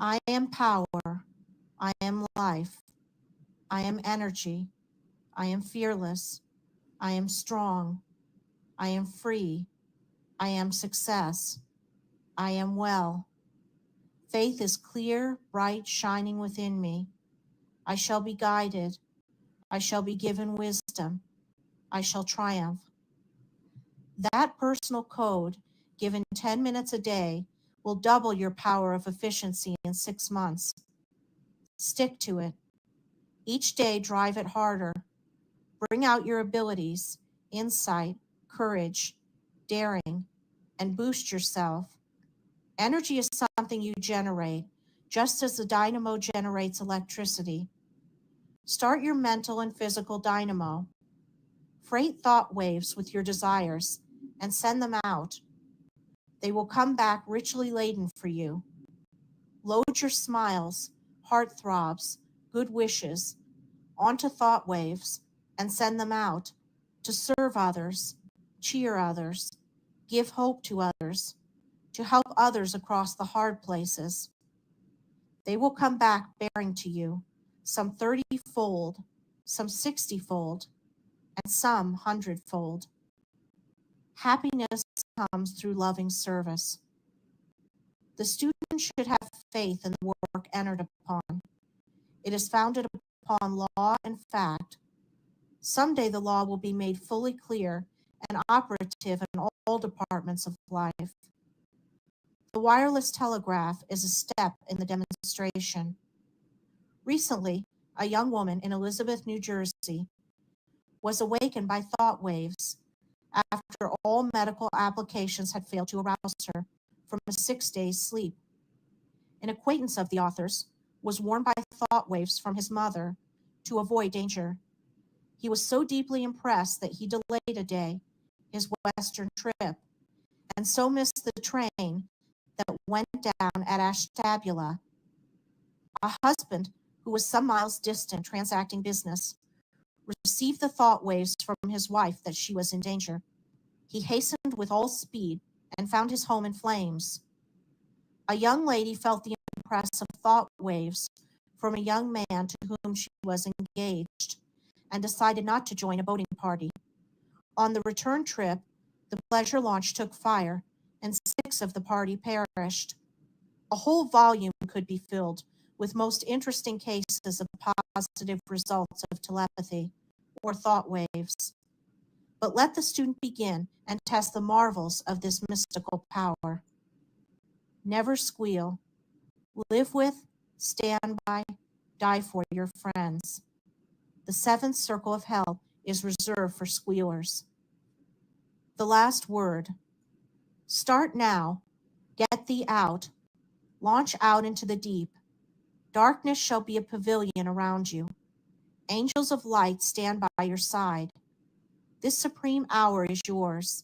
I am power. I am life. I am energy. I am fearless. I am strong. I am free. I am success. I am well. Faith is clear, bright, shining within me. I shall be guided. I shall be given wisdom. I shall triumph. That personal code, given 10 minutes a day, will double your power of efficiency in 6 months. Stick to it. Each day, drive it harder. Bring out your abilities, insight, courage, daring, and boost yourself. Energy is something you generate, just as the dynamo generates electricity. Start your mental and physical dynamo. Freight thought waves with your desires and send them out. They will come back richly laden for you. Load your smiles, heart throbs, good wishes onto thought waves and send them out to serve others, cheer others, give hope to others, to help others across the hard places. They will come back bearing to you, some 30-fold, some 60-fold, and some 100-fold. Happiness comes through loving service. The student should have faith in the work entered upon. It is founded upon law and fact. Someday the law will be made fully clear and operative in all departments of life. The wireless telegraph is a step in the demonstration. Recently, a young woman in Elizabeth, New Jersey, was awakened by thought waves after all medical applications had failed to arouse her from a 6 days' sleep. An acquaintance of the author's was warned by thought waves from his mother to avoid danger. He was so deeply impressed that he delayed a day, his Western trip, and so missed the train that went down at Ashtabula. A husband who was some miles distant transacting business received the thought waves from his wife that she was in danger. He hastened with all speed and found his home in flames. A young lady felt the impress of thought waves from a young man to whom she was engaged and decided not to join a boating party. On the return trip, the pleasure launch took fire and 6 of the party perished. A whole volume could be filled with most interesting cases of positive results of telepathy or thought waves. But let the student begin and test the marvels of this mystical power. Never squeal. Live with, stand by, die for your friends. The 7th circle of hell is reserved for squealers. The last word. Start now. Get thee out. Launch out into the deep. Darkness shall be a pavilion around you. Angels of light stand by your side. This supreme hour is yours.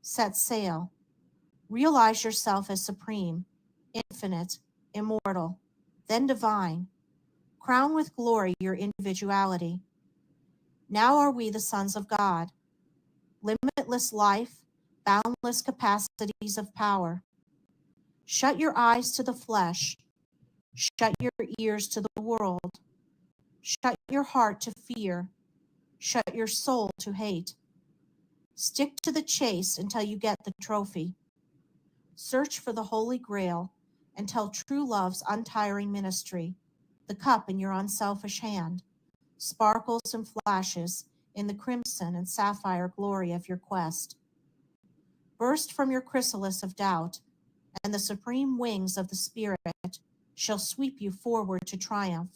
Set sail. Realize yourself as supreme, infinite, immortal, then divine. Crown with glory your individuality. Now are we the sons of God. Limitless life, boundless capacities of power. Shut your eyes to the flesh. Shut your ears to the world. Shut your heart to fear. Shut your soul to hate. Stick to the chase until you get the trophy. Search for the Holy Grail until true love's untiring ministry, the cup in your unselfish hand, sparkles and flashes in the crimson and sapphire glory of your quest. Burst from your chrysalis of doubt, and the supreme wings of the Spirit shall sweep you forward to triumph.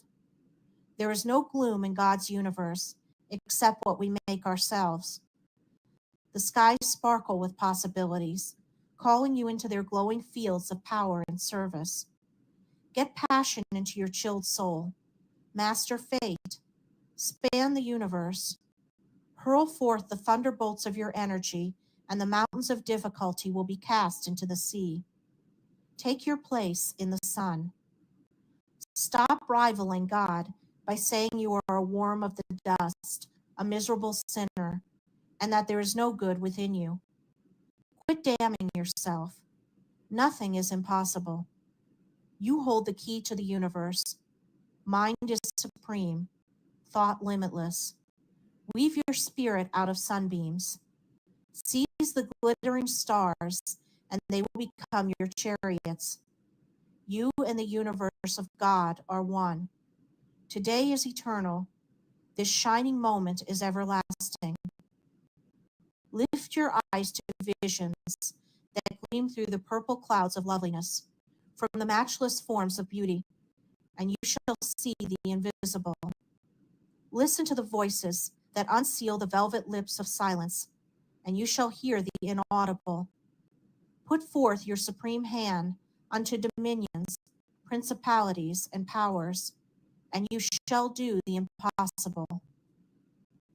There is no gloom in God's universe except what we make ourselves. The skies sparkle with possibilities, calling you into their glowing fields of power and service. Get passion into your chilled soul. Master fate. Span the universe. Hurl forth the thunderbolts of your energy, and the mountains of difficulty will be cast into the sea. Take your place in the sun. Stop rivaling God by saying you are a worm of the dust, a miserable sinner, and that there is no good within you. Quit damning yourself. Nothing is impossible. You hold the key to the universe. Mind is supreme, thought limitless. Weave your spirit out of sunbeams. Seize the glittering stars, and they will become your chariots. You and the universe of God are one. Today is eternal. This shining moment is everlasting. Lift your eyes to visions that gleam through the purple clouds of loveliness, from the matchless forms of beauty, and you shall see the invisible. Listen to the voices that unseal the velvet lips of silence, and you shall hear the inaudible. Put forth your supreme hand unto dominions, principalities, and powers, and you shall do the impossible.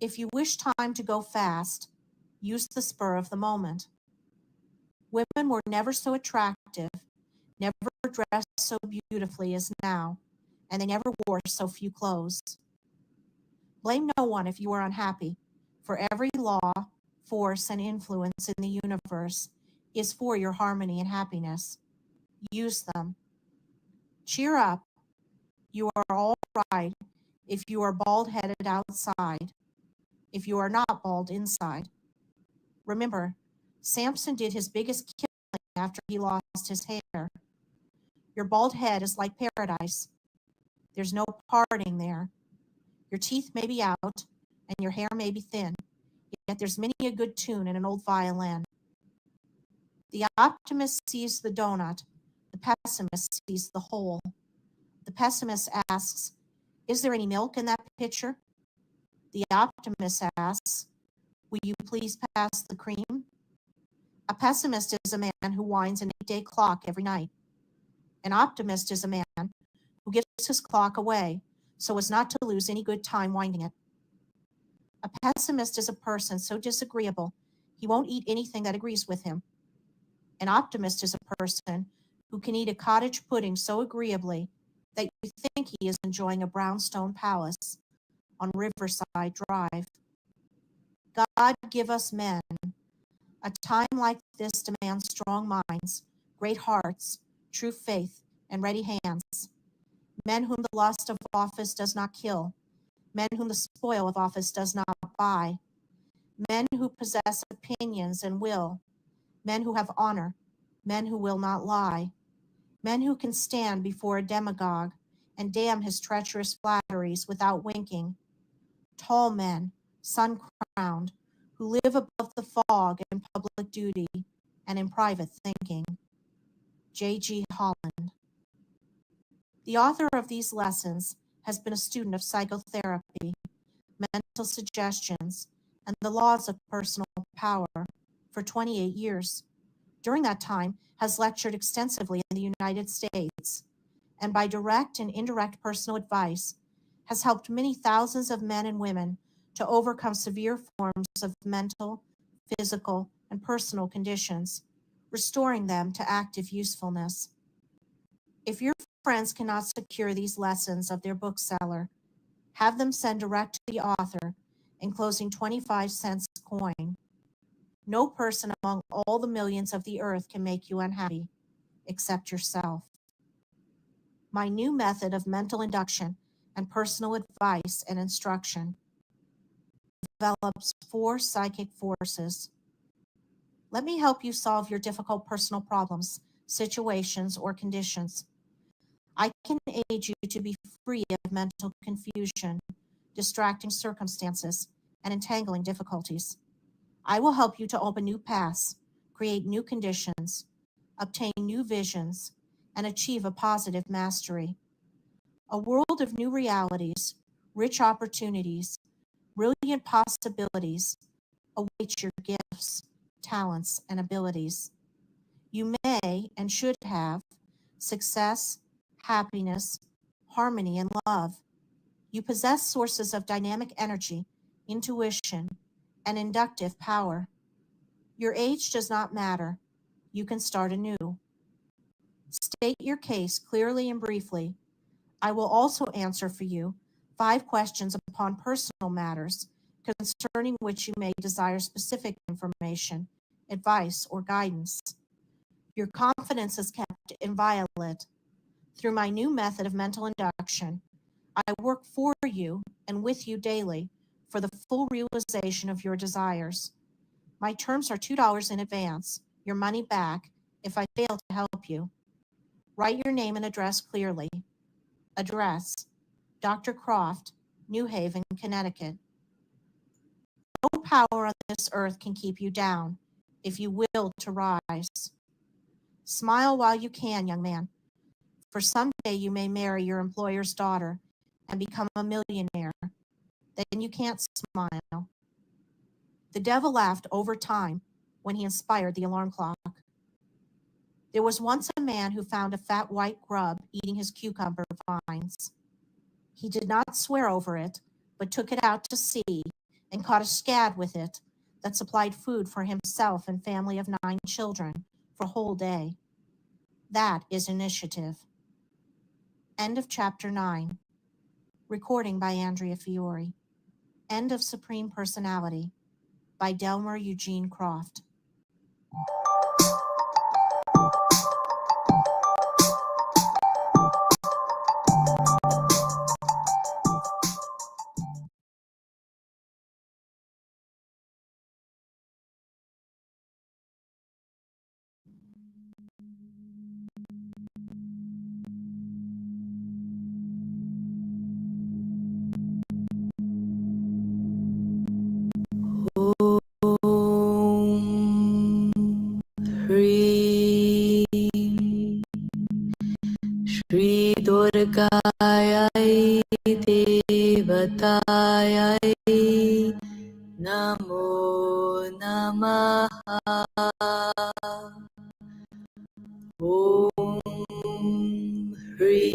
If you wish time to go fast, use the spur of the moment. Women were never so attractive, never dressed so beautifully as now, and they never wore so few clothes. Blame no one if you are unhappy, for every law, force, and influence in the universe is for your harmony and happiness. Use them. Cheer up. You are all right if you are bald-headed outside, if you are not bald inside. Remember, Samson did his biggest killing after he lost his hair. Your bald head is like paradise. There's no parting there. Your teeth may be out, and your hair may be thin, yet there's many a good tune in an old violin. The optimist sees the donut. The pessimist sees the whole. The pessimist asks, is there any milk in that pitcher? The optimist asks, will you please pass the cream? A pessimist is a man who winds an 8-day clock every night. An optimist is a man who gives his clock away so as not to lose any good time winding it. A pessimist is a person so disagreeable he won't eat anything that agrees with him. An optimist is a person who can eat a cottage pudding so agreeably that you think he is enjoying a brownstone palace on Riverside Drive. God give us men. A time like this demands strong minds, great hearts, true faith, and ready hands. Men whom the lust of office does not kill. Men whom the spoil of office does not buy. Men who possess opinions and will. Men who have honor. Men who will not lie. Men who can stand before a demagogue and damn his treacherous flatteries without winking. Tall men, sun-crowned, who live above the fog in public duty and in private thinking. J.G. Holland. The author of these lessons has been a student of psychotherapy, mental suggestions, and the laws of personal power for 28 years. During that time, has lectured extensively in the United States, and by direct and indirect personal advice, has helped many thousands of men and women to overcome severe forms of mental, physical, and personal conditions, restoring them to active usefulness. If your friends cannot secure these lessons of their bookseller, have them send direct to the author, enclosing 25 cents coin. No person among all the millions of the earth can make you unhappy, except yourself. My new method of mental induction and personal advice and instruction develops 4 psychic forces. Let me help you solve your difficult personal problems, situations, or conditions. I can aid you to be free of mental confusion, distracting circumstances, and entangling difficulties. I will help you to open new paths, create new conditions, obtain new visions, and achieve a positive mastery. A world of new realities, rich opportunities, brilliant possibilities await your gifts, talents, and abilities. You may and should have success, happiness, harmony, and love. You possess sources of dynamic energy, intuition, and inductive power. Your age does not matter. You can start anew. State your case clearly and briefly. I will also answer for you 5 questions upon personal matters concerning which you may desire specific information, advice, or guidance. Your confidence is kept inviolate. Through my new method of mental induction, I work for you and with you daily for the full realization of your desires. My terms are $2 in advance, your money back if I fail to help you. Write your name and address clearly. Address: Dr. Croft, New Haven, Connecticut. No power on this earth can keep you down if you will to rise. Smile while you can, young man, for someday you may marry your employer's daughter and become a millionaire. Then you can't smile. The devil laughed over time when he inspired the alarm clock. There was once a man who found a fat white grub eating his cucumber vines. He did not swear over it, but took it out to sea and caught a scad with it that supplied food for himself and family of 9 children for a whole day. That is initiative. End of chapter 9. Recording by Andrea Fiore. End of Supreme Personality by Delmer Eugene Croft. Shri Durgayai Devatayai Namo Namaha. Om Hri